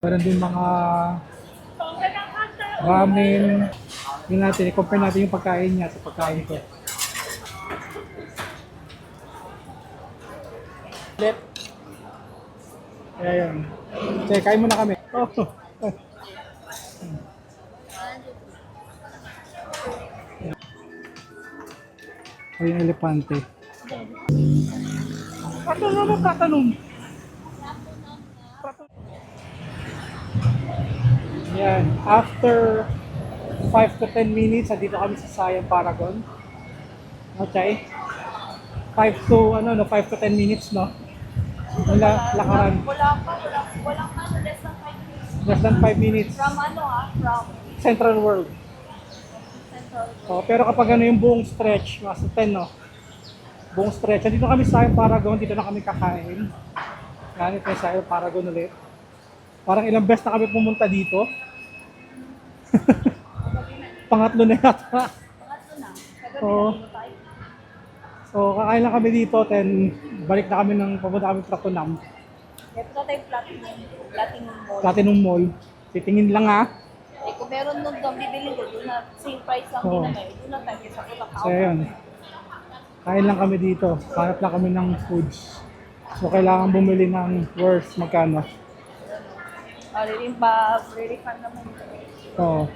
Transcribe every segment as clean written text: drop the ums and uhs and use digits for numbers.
Meron din mga ramen. Yun natin, i-compare natin yung pagkain niya sa pagkain ko. Ulit. Kaya yun. Sige, kain muna kami. Oh. O yung elepante. Tatanong. Yan. After 5 to 10 minutes, dito kami sa Siam Paragon. Okay? 5 to, 5 to 10 minutes, no? Wala, lakaran. Walang less than 5 minutes. Less than 5 minutes. From Central World. Central. Oh, pero kapag yung buong stretch, nasa 10, no? Buong stretch. Dito kami sa Siam Paragon, dito na kami kakain. Ganit tayo sa Siam Paragon ulit. Parang ilang beses na kami pumunta dito. Pangatlo na yata. Pangatlo na. Kagabi Oo. na tayo. So, kakain lang kami dito, then balik na kami pumunta kami Pratunam. Ito na tayo Platinum Mall. Platinum Mall. Titingin lang ha. Eh, kung meron nung bibili ko, doon na same price lang Oo. din na ngayon. Doon na tayo sa Kulakaw. So, ayun. Kain lang kami dito. Hanap lang kami ng foods. So, kailangan bumili ng worth magkano. Re-refund naman. So,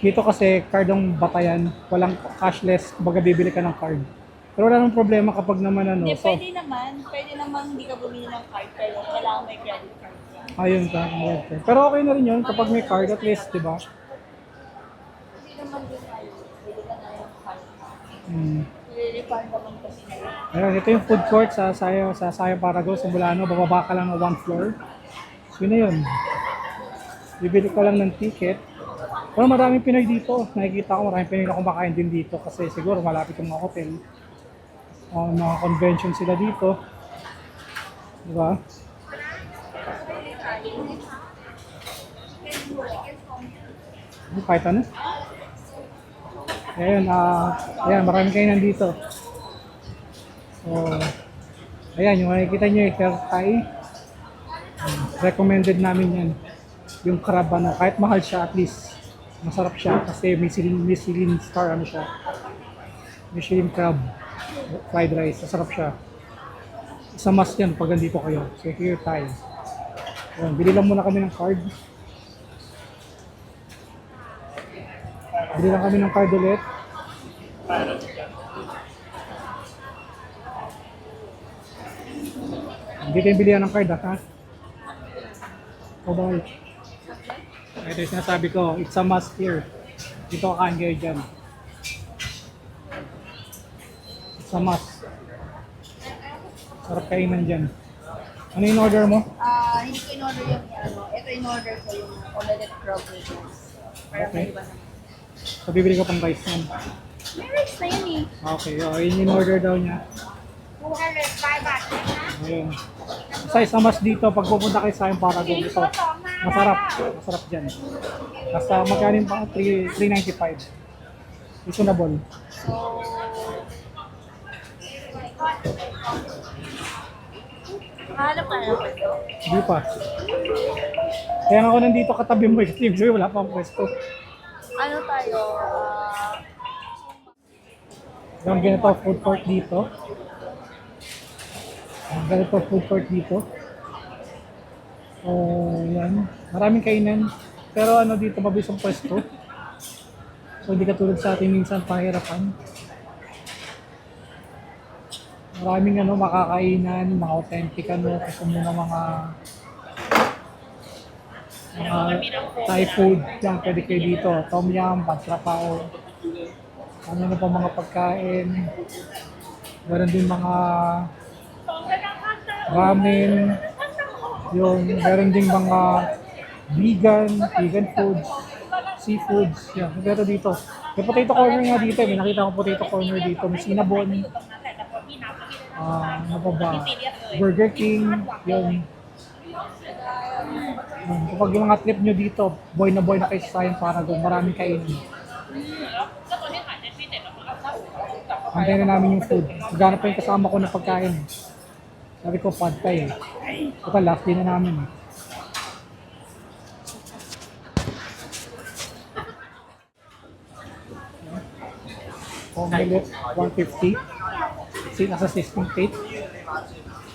dito kasi card ang batayan. Walang cashless. Baga bibili ka ng card. Pero wala nang problema kapag naman Hindi, So, pwede naman hindi ka bumili ng card, pero kailangan may credit card. ayun ka. Pero okay na rin yun kapag may card at least, di ba? Hindi naman din tayo. Pwede ka na yung card. Hmm. Re-refund naman kasi na. Ayun, ito yung food court sa Siam Paragon, sa Bulano. Bababa ka lang ng 1 floor. So, yun na yun. Bibili ka lang ng ticket. Pero maraming Pinoy dito. Nakikita ko maraming Pinoy na kumakain din dito kasi siguro malapit yung mga hotel. Mga convention sila dito. Diba? Kahit ano. Ayun, ayan, maraming kainan dito. So, ayan, yung makikita nyo yung Phở Thai. Recommended namin yan. Yung crab, kahit mahal siya, at least masarap siya kasi Michelin star, siya. Michelin crab, fried rice, masarap siya. Isa must yan pag nandito kayo. So, here tayo. Ayan, bili lang muna kami ng card. Bili lang kami ng card ulit. Hindi tayo bilihan ng card, ha? O bawal. Ito yung sinasabi ko, it's a must here. Dito kakain kayo dyan. It's a must. Sarap kainan dyan. Ano yung order mo? Hindi ko in-order yung ito in-order ko yung Omelette Crab noodles. Para Okay. may iba naman. So, bibili ko pang rice yan. May rice na yun eh. Okay, yun yung order daw niya. 205 baht. Ayun. Sa isa mas dito, pag pupunta kayo sa Siam Paragon, ito, masarap. Masarap dyan. Basta magkano yung pang 395. Reasonable. So, hanap ka na po ito. Hindi pa. Kaya nga ako nandito katabi mo, kasi wala pang pwesto. Ano tayo? Yung ganito food court dito. Ganito food court dito. So, yan. Maraming kainan. Pero dito mabilis ang pwesto. So, hindi katulad sa atin minsan pahirapan. Maraming makakainan, mga authentic kasi muna mga Thai food. Yan, pwede kayo dito. Tom yum, pad krapao. Ano na pa mga pagkain. Meron din mga ramen. Meron din mga vegan foods, seafoods. Yan, meron dito. May potato corner nga dito. May nakita akong potato corner dito. May Cinnabon. Ano pa ba? Burger King. Yun. Kapag yung mga trip nyo dito, boy na kayo sa Siam Paragon, maraming kainin. Antayin na namin yung food. Maghanap pa yung kasama ko na pagkain. Sabi ko, pad thai eh. Ito, last day na namin. Omelette, 150. Kasi nasa 16 feet.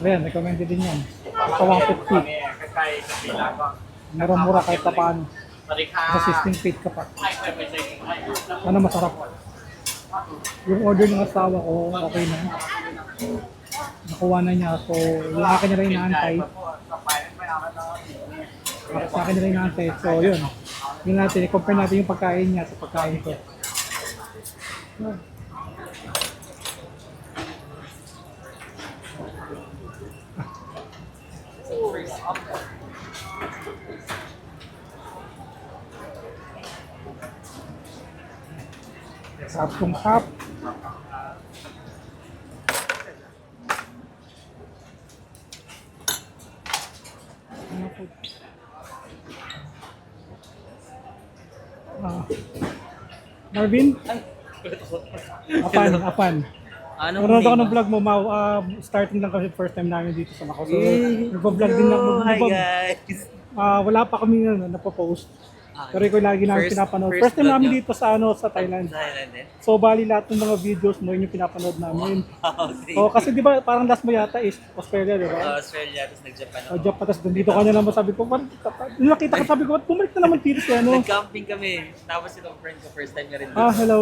Ayan, recommended din yan. Sa 150. Mura-mura kahit pa paano. Sa 16 feet ka pa. Ano masarap. Yung order ng asawa ko, okay na. Nakuha na niya. So, yung akin na rin inaantay. Sa akin na rin inaantay. So, yun. Yun natin, i-compare natin yung pagkain niya sa pagkain ko. Sarap kong hap. Ano po? Marvin? Apan. Anong Nanonood ako name? ng vlog mo, Mau. Starting lang kasi first time namin dito sa Macau. So, nagpa-vlog din lang. Hi guys! Wala pa kami napopost. Pero ikaw lagi namin pinapanood. First time vlog namin nyo? dito sa Thailand. Thailand din? So, bali lahat ng mga videos mo, yun yung pinapanood namin. Okay. So, kasi di ba, parang last mo yata is Australia, di ba? Australia, tapos nag-Japan O, Japan, tapos dito ka na naman, sabi ko, nung nakita ko, sabi ko, bumalik na naman dito si ano. Nag-camping kami. Tapos itong friend ko, first time niya rin dito. Hello.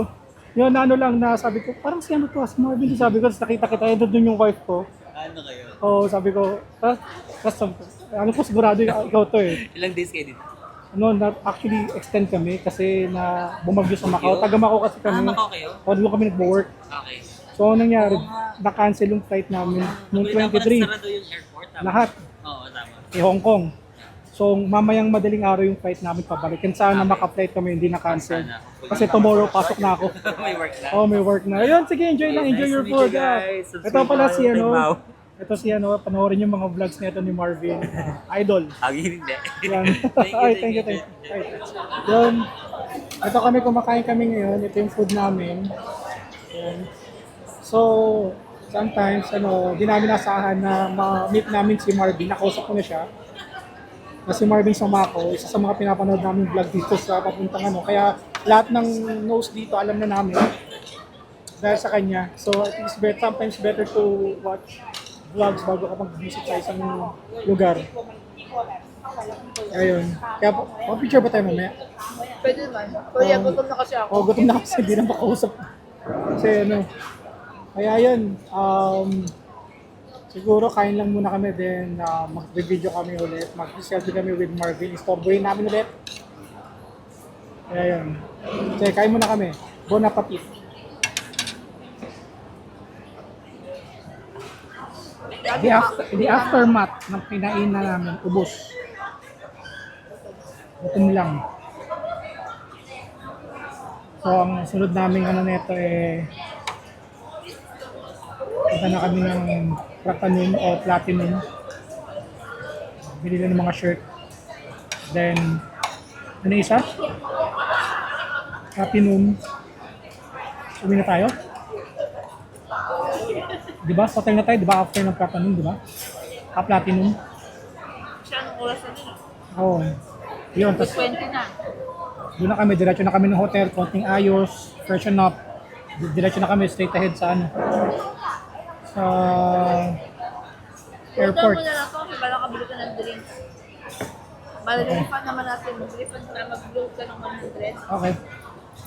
Yun, ano lang, na sabi ko, parang si ano to, si Marvin, sabi ko, tapos nakita kita, doon yung wife ko. Ano kayo? Oo, sabi ko, tapos, ano ko sigurado ikaw to eh. Ilang days kayo dito? Ano, actually, extend kami kasi na bumagyo sa Macau. Taga Macau kasi kami. Macau kayo? O, doon kami nag-work. Okay. So, anong nangyari? Na-cancel yung flight namin noong Dapat 23. sarado yung airport. Tama? Lahat. Oo, tama. Hong Kong. So, mamayang madaling araw yung flight namin pabalik. And sana maka-flight kami, hindi na-cancel. Kasi tomorrow, pasok na ako. May work na. Oh, may work na. Ayun, sige, enjoy lang. Enjoy Nice your to meet food. you guys. Ito pala si Subscribe ano. kay Mau. Ito si ano, panoorin yung mga vlogs nito ni Marvin. Idol. Agin hindi. Yan. Ay, thank you. Ay, yun. Ito kami, kumakain kami ngayon. Ito yung food namin. Yan. So, sometimes, di namin nasahan na ma-meet namin si Marvin. Nakausap ko na siya. Na si Marvin Samaco, isa sa mga pinapanood namin vlog dito sa papuntang ano. Kaya lahat ng knows dito, alam na namin. Dahil sa kanya. So, I think it's better, sometimes better to watch vlogs bago ka mag-visit sa isang lugar. Ayun. Kaya, picture ba tayo mamaya? Pwede naman. Kuya, gutom na kasi ako. Gutom na kasi, hindi na makausap. Kasi kaya yun, siguro kain lang muna kami, then mag-video kami ulit, mag-selfie kami with Marvin, istorbohin namin ulit. Kaya yun. Sige, kain muna kami. Bon appetit. The aftermath ng kinain na namin, ubos. Gutom lang. So, ang sunod namin neto punta na kami ng Platinum o Platinum. Bili na ng mga shirt. Then, ano isa? Platinum. Uwi na tayo? Diba? Sa hotel na tayo, diba? After ng Platinum, diba? Platinum. Siya, anong oras na din? Oo. Yun, tapos 20 na. doon na kami, diretso na kami ng hotel, konting ayos, freshen up. Diretso na kami, straight ahead sa sa airport. Punta mo na lang ito kasi bala kabili ka ng drinks. Mal-refund naman natin. Mag-refund ka, mag-load ka ng 100. Okay.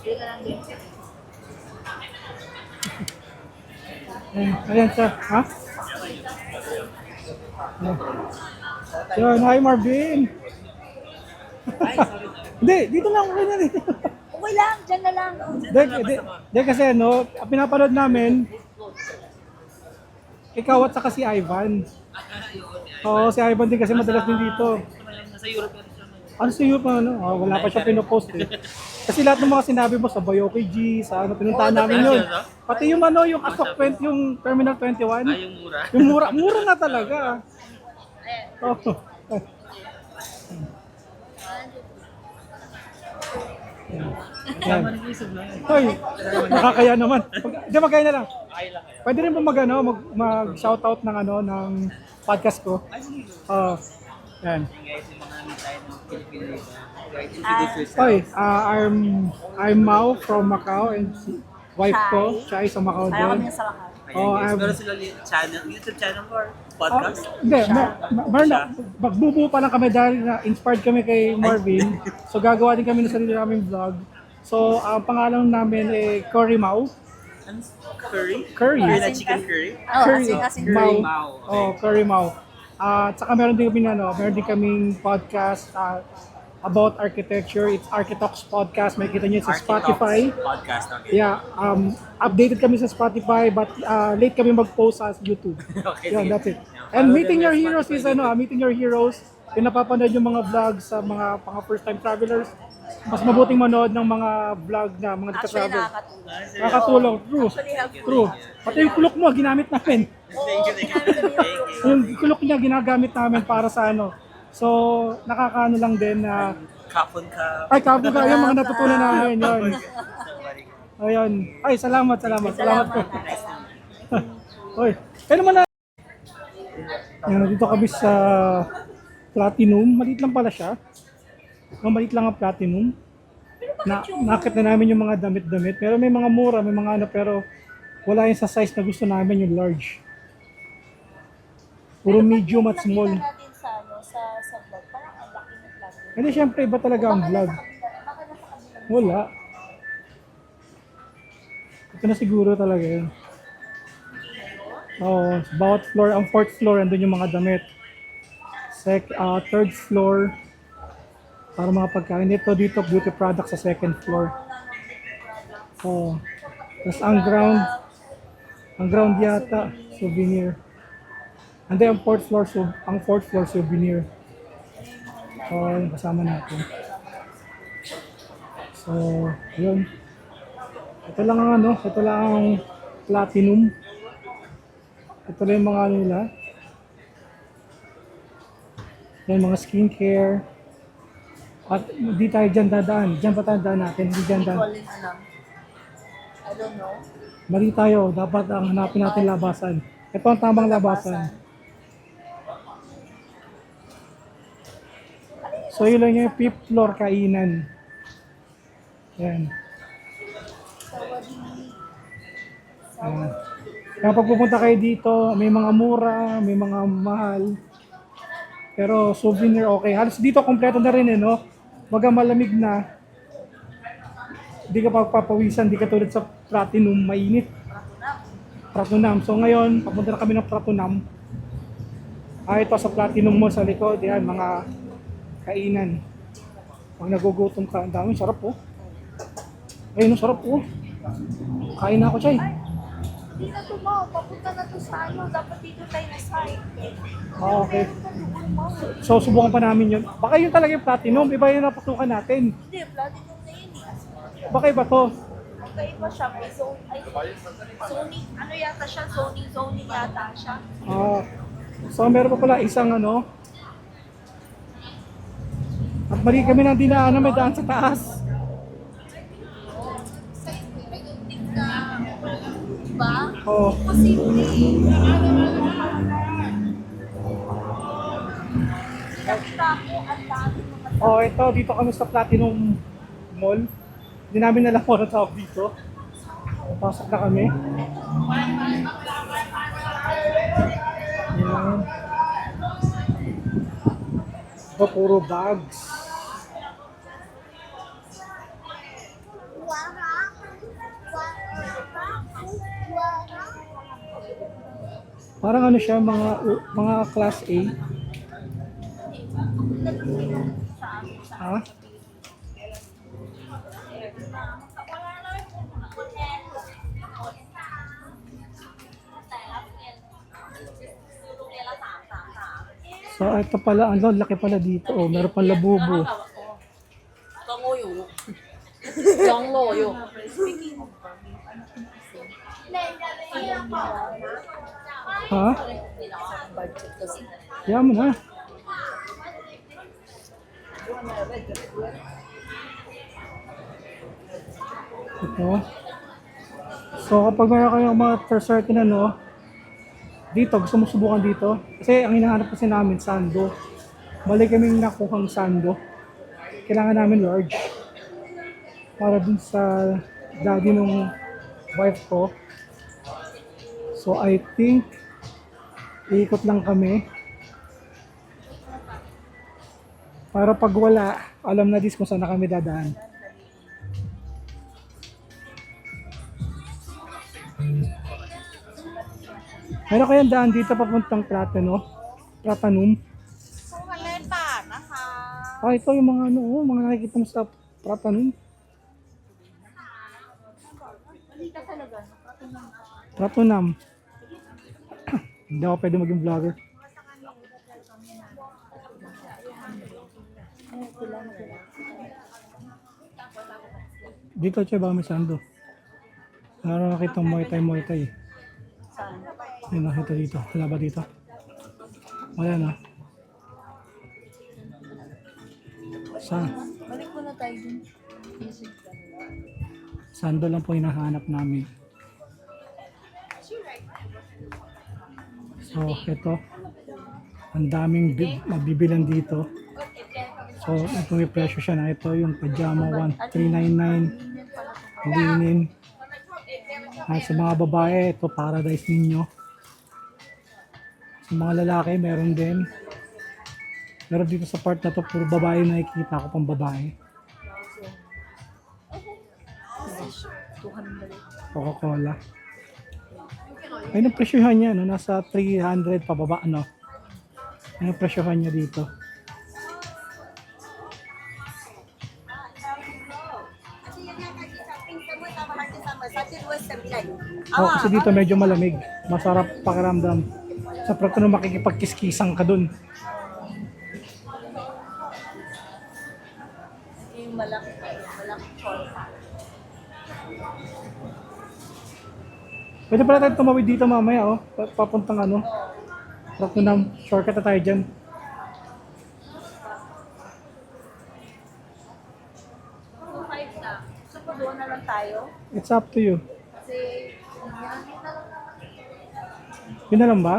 Bili ka ng drinks. Ayan siya, ha? Yun, hi Marvin! Hindi, dito lang, okay na rin. Okay lang, dyan na lang. Hindi kasi pinapanood namin, ikaw at saka si Ivan. Oo, si Ivan din kasi madalas din dito. Nasa Europe yan siya. Ano sa iyo pa, wala pa siya pinopost eh. Kasi lahat ng mga sinabi mo sa Bayoke G, sa pinuntahan namin yun. Pati yung yung Asok 20, yung Terminal 21. Yung mura. Yung mura nga talaga. Oh. Yan. Hoy, nakakaya naman. Hindi, magkaya na lang. Pwede rin po mag-shoutout ng ng podcast ko. Yan. Guys, yung mga namin tayo ng Pilipino dito. Guys, introduce yourself. Hoy, I'm Mau from Macau and wife ko, Chai. Chai, sa Macau Ayaw din. kami sa Macau. Ayan Oh, guys, I'm- meron sila channel, YouTube channel or Ah, podcast? hindi, meron na, magbubuo pa lang kami dahil na inspired kami kay Marvin. So gagawa din kami ng sarili naming vlog. So ang pangalan namin ay Curry Mau. Ano? Curry? Curry. Curry na chicken curry? Oh, Curry. asin. Curry Mau. Mau. Okay. Oh, Curry Mau. At saka meron din kami meron din kaming podcast about architecture. It's Architox Podcast. Makikita niyo sa Architox Spotify. Podcast, okay. Yeah, updated kami sa Spotify but late kami mag-post sa YouTube. Okay, Yun, sige. that's it. Yeah, And follow Meeting them Your on Heroes is Spotify. Meeting Your Heroes. Yung napapanood yung mga vlogs sa mga first time travelers. Mas mabuting manood ng mga vlog na mga Actually, travel. nakakatulong. Nakakatulong. True. Actually, helpful. True. Pati yung kulok mo, ginamit namin. Thank you, thank you. Thank you. Yung kulok niya, ginagamit namin para sa ano. So, nakakaano lang din na, Kapon ka. ay, kabo ka, yung mga natutunan namin. Yun. Somebody. Ayun. Ay, salamat po. Salamat. Nice to meet you. Oy, kaya naman na. Yan, nandito kami sa Platinum. Maliit lang pala siya. Maliit lang ang Platinum. Nakit na namin yung mga damit-damit. Pero may mga mura, may mga ano, pero wala yung sa size na gusto namin, yung large. Puro medium at small. Nakita natin sa, sa vlog, parang ang laki ng vlog. Hindi, syempre, iba talaga ang vlog. Baka nasa kabila. Wala. Ito na siguro talaga yun. Oo, bawat floor, ang fourth floor, andun yung mga damit. Third floor, para mga pagkain. Dito, beauty products sa second floor. Oo. Tapos ang ground yata, souvenir. Hindi, ang fourth floor, souvenir. So, yung kasama natin. So, yun. Ito lang ang ito lang ang Platinum. Ito lang yung mga nila. Yan, mga skincare. At hindi tayo dyan dadaan. Dyan pa tayo dadaan natin. Hindi dyan dadaan. Colin, alam. I don't know. Mali tayo. Dapat ang hanapin natin labasan. Ito ang tamang labasan. So yun lang yung fifth floor kainan. Yan. Ayan. Kaya pag pupunta kayo dito, may mga mura, may mga mahal. Pero souvenir okay. Halos dito kompleto na rin no? Baga malamig na. Hindi ka pagpapawisan, di ka tulad sa Platinum, mainit. Pratunam. So ngayon, papunta na kami ng Pratunam. Ito sa Platinum Mall sa likod, yan, mga kainan. Pag nagugutom ka, ang dami, sarap po. Ayun, sarap po. Kain na ako, Chay. Hindi na to, ma. Papunta na to sa ano. Dapat dito tayo na side. Okay. So, subukan pa namin yun. Baka yun talaga yung Platinum. Iba yung napatukan natin. Hindi, platinum na yun eh. Baka iba to. Magkaiba siya. May zone, zoning, ano yata siya? Zoning yata siya. So, meron pa pala isang at mali kami nang dinaanan, may daan sa taas. Diba? Oh, Posible. Nakita ko ang dami mga ito, dito kami sa Platinum Mall. Hindi namin alam kung ano tawag dito. Pasok na kami. Yan. Ito, puro bags. Parang ano siya, mga class A. Ha? So ito pala, laki pala dito. Oh, meron pang labubo. 當我有，當我有。 Ha? Budget kasi. Kaya mo na. Ito. So kapag meron kayong mga for certain dito, gusto mo subukan dito? Kasi ang hinahanap kasi namin, sando. Balik kaming nakuhang sando. Kailangan namin large. Para dun sa daddy nung wife ko. So I think iikot lang kami para pag wala, alam na dis kung saan na kami dadaan. Meron kayang daan dito papuntang Platanum. พวกมันเล่นบาทนะคะ Ah, ito yung mga ano, mga nakikita mo sa Platanum. Dito talaga. Platanum. Hindi ako pwede maging vlogger. Dito siya baka may sando. Naroon nakita Muay Thai. Saan? Ayun, nakita dito. Wala ba dito? Wala na. Saan? Balik muna tayo dun. Sando lang po hinahanap namin. So, ito. Ang daming mabibilan dito. So, ito may presyo siya na ito. Yung pajama 1399. Linen. At sa mga babae, ito Paradise ninyo. Sa mga lalaki, meron din. Pero dito sa part na to, puro babae nakikita ko pang babae. 200. Coca-Cola. Ayun ang presyohan niya, no? Nasa 300 pababa, no? Ayun ang presyohan niya dito. Oh, kasi dito medyo malamig. Masarap pakiramdam. Sa prato na makikipagkiskisang ka dun. Yung malaki choice. Pwede pala tayo tumawid dito mamaya, oh. Papuntang ano. Prato na, shortcut na tayo dyan. Na. So, doon na lang tayo. It's up to you. Kasi, Yun na lang ba?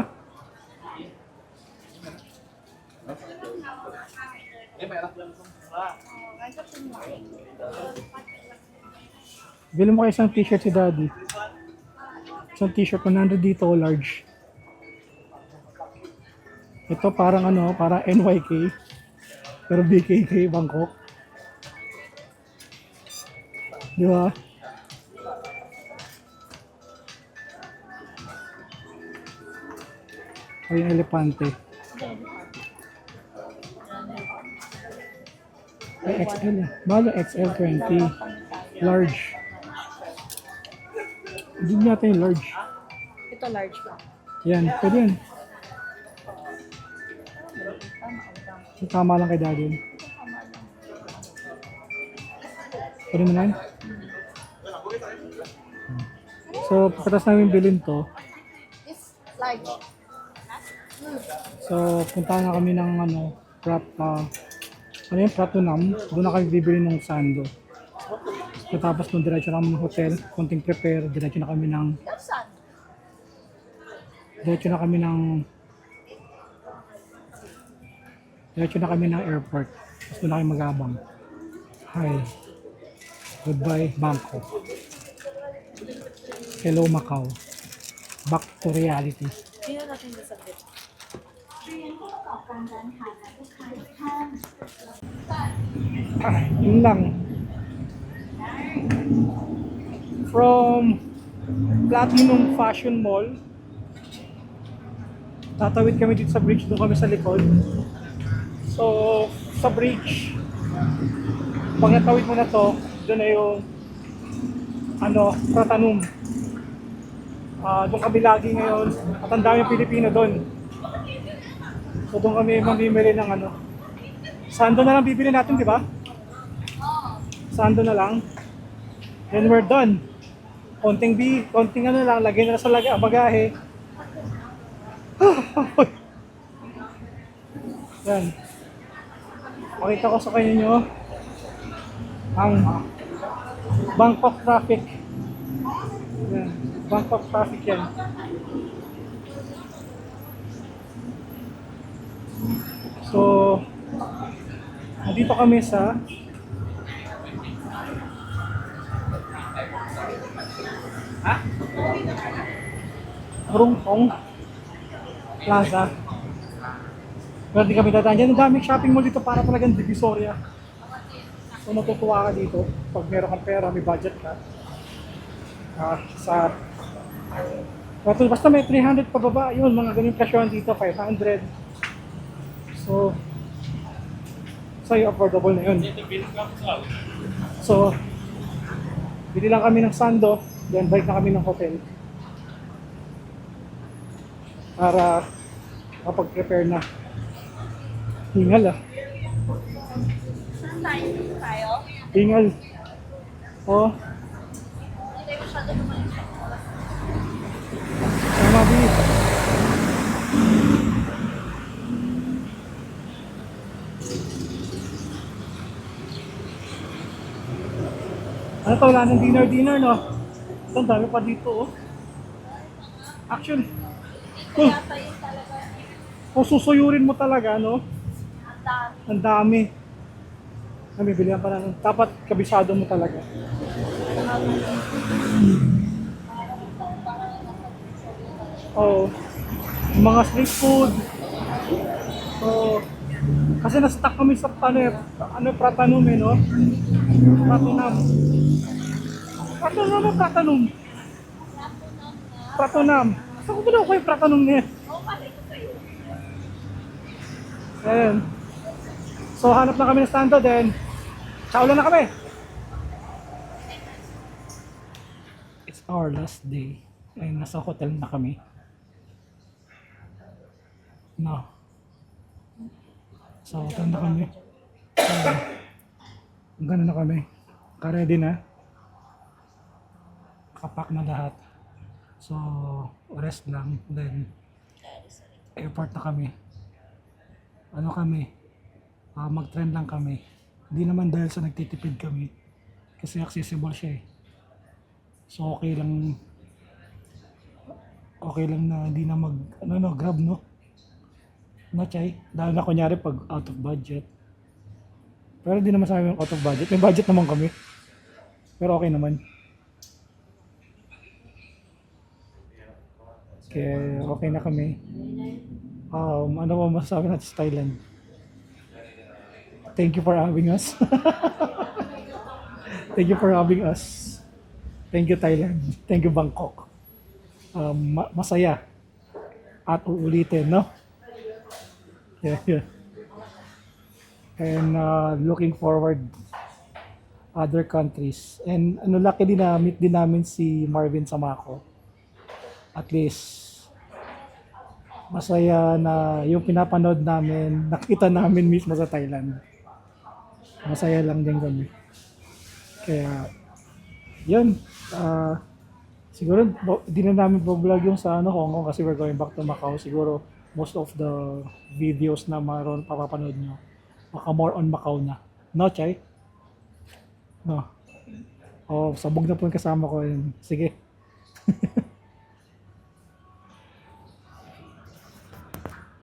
Bili mo kayo isang t-shirt si Daddy. Isang t-shirt 100 dito, large. Ito parang ano, parang NYK. Pero BKK, Bangkok. Di ba? O yung elepante. Ay, XL eh. Balo XL 20. Large. Hindi natin yung large. ito large ba? Yan, pwede yan. Tama lang kay Daddy. Pwede mo na yan? So, pagkatas namin bilhin to, It's large. so punta na kami ng ano, ano yung Platinum, doon na kami bibili ng sando. So, tapos nung diretso na kami ng hotel, konting prepare, diretso na kami ng Saan? airport. Tapos doon na kami mag-abang. Hi. Goodbye, Bangkok. Hello, Macau. Back to reality. Tingnan natin yung sabit. Yun lang. From Platinum Fashion Mall, tatawid kami dito sa bridge, doon kami sa likod. So, sa bridge, pag natawid mo na to, doon na yung Pratanum. Doon kami lagi ngayon at ang daming Pilipino doon. So doon kami mamimili ng sando na lang bibili natin, di ba? Sando na lang. Then we're done. Konting lang, lagay na sa bagahe. Yan. Pakita ko sa kanyo ang Bangkok traffic. Yan. Bangkok traffic yan. So, nandito kami sa Ha? Rungtong Plaza. Pero di kami dadaan dyan. Ang daming shopping mall dito para talagang Divisoria. So matutuwa ka dito pag meron kang pera, may budget ka. Sa basta may 300 pababa, yun, mga ganyung presyohan dito, 500. So, sa'yo affordable na yun. So, bili lang kami ng sando, then balik na kami ng hotel. Para kapag-prepare na. Hingal ah. Saan tayo? Hingal. Oh, Hindi tayo masyado lumalis. tama B. Ano to, wala ng dinner, no? Ito, ang dami pa dito, oh. Actually, Ito yata yung talaga kung susuyurin mo talaga, no? ang dami. Ang dami. Nabibilihan pa na. Dapat kabisado mo talaga. Oo. Yung mga street food. So, kasi na-stuck kami sa Pratanum eh, no? Pratunam. Pratunam. Saan ko ba daw ko yung Pratanum niya? Ayan. So, hanap na kami ng stando then. Saulan na kami. It's our last day. Ay, nasa hotel na kami. No. So, hotel na kami. Gano'n na kami. Ka-ready na. Kapak na lahat. So, rest lang. Then, airport na kami. Ano kami? Mag-trend lang kami. Hindi naman dahil sa nagtitipid kami. Kasi accessible siya eh. So, okay lang na hindi na grab, no? No, Chay? Dahil na kunyari pag out of budget. Pero hindi naman sa amin out of budget. May budget naman kami. Pero okay naman. Kaya okay na kami. Ano ba masasabi natin sa Thailand? Thank you for having us. Thank you for having us. Thank you Thailand. Thank you Bangkok. Masaya. At uulitin, no? Yeah. And looking forward other countries. And lucky din na meet din namin si Marvin Samako. At least masaya na yung pinapanood namin, nakita namin mismo sa Thailand. Masaya lang din kami. Kaya, yun. Siguro, di na namin vlog yung sa Hong Kong kasi we're going back to Macau. Siguro, most of the videos na maroon papapanood nyo, baka more on Macau na. No, Chay? No. Sabog na po yung kasama ko. Sige.